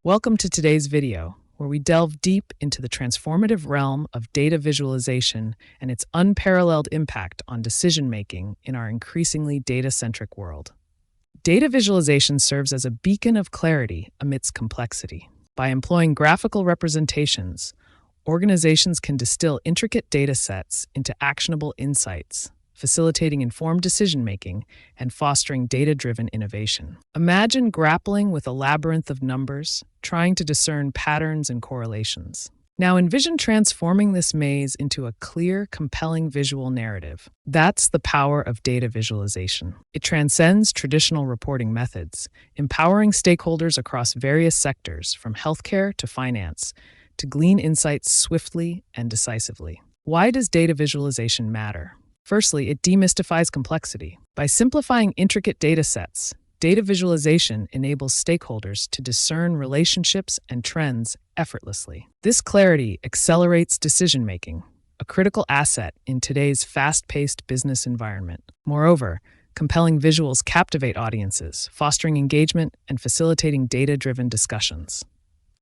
Welcome to today's video, where we delve deep into the transformative realm of data visualization and its unparalleled impact on decision-making in our increasingly data-centric world. Data visualization serves as a beacon of clarity amidst complexity. By employing graphical representations, organizations can distill intricate data sets into actionable insights, facilitating informed decision-making and fostering data-driven innovation. Imagine grappling with a labyrinth of numbers, trying to discern patterns and correlations. Now envision transforming this maze into a clear, compelling visual narrative. That's the power of data visualization. It transcends traditional reporting methods, empowering stakeholders across various sectors, from healthcare to finance, to glean insights swiftly and decisively. Why does data visualization matter? Firstly, it demystifies complexity. By simplifying intricate data sets, data visualization enables stakeholders to discern relationships and trends effortlessly. This clarity accelerates decision-making, a critical asset in today's fast-paced business environment. Moreover, compelling visuals captivate audiences, fostering engagement and facilitating data-driven discussions.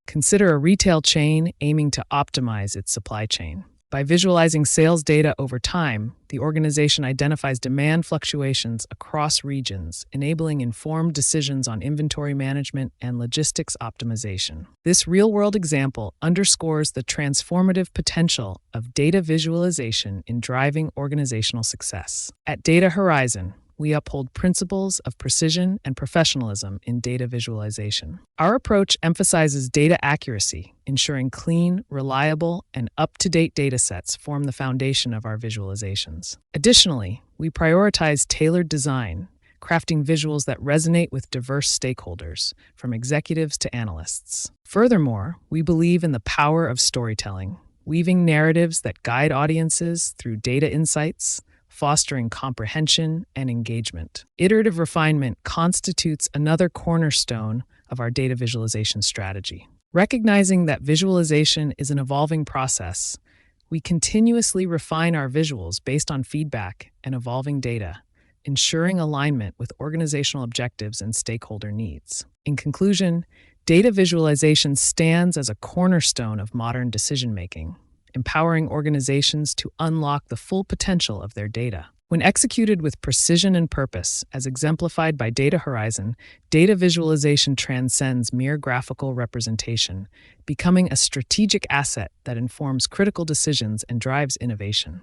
Consider a retail chain aiming to optimize its supply chain. By visualizing sales data over time, the organization identifies demand fluctuations across regions, enabling informed decisions on inventory management and logistics optimization. This real-world example underscores the transformative potential of data visualization in driving organizational success. At Data Horizon, we uphold principles of precision and professionalism in data visualization. Our approach emphasizes data accuracy, ensuring clean, reliable, and up-to-date datasets form the foundation of our visualizations. Additionally, we prioritize tailored design, crafting visuals that resonate with diverse stakeholders, from executives to analysts. Furthermore, we believe in the power of storytelling, weaving narratives that guide audiences through data insights, fostering comprehension and engagement. Iterative refinement constitutes another cornerstone of our data visualization strategy. Recognizing that visualization is an evolving process, we continuously refine our visuals based on feedback and evolving data, ensuring alignment with organizational objectives and stakeholder needs. In conclusion, data visualization stands as a cornerstone of modern decision-making, empowering organizations to unlock the full potential of their data. When executed with precision and purpose, as exemplified by Data Horizon, data visualization transcends mere graphical representation, becoming a strategic asset that informs critical decisions and drives innovation.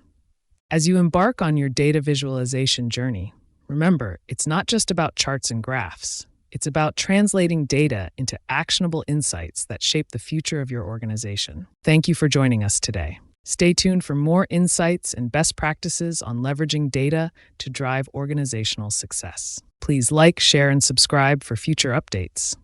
As you embark on your data visualization journey, remember, it's not just about charts and graphs. It's about translating data into actionable insights that shape the future of your organization. Thank you for joining us today. Stay tuned for more insights and best practices on leveraging data to drive organizational success. Please like, share, and subscribe for future updates.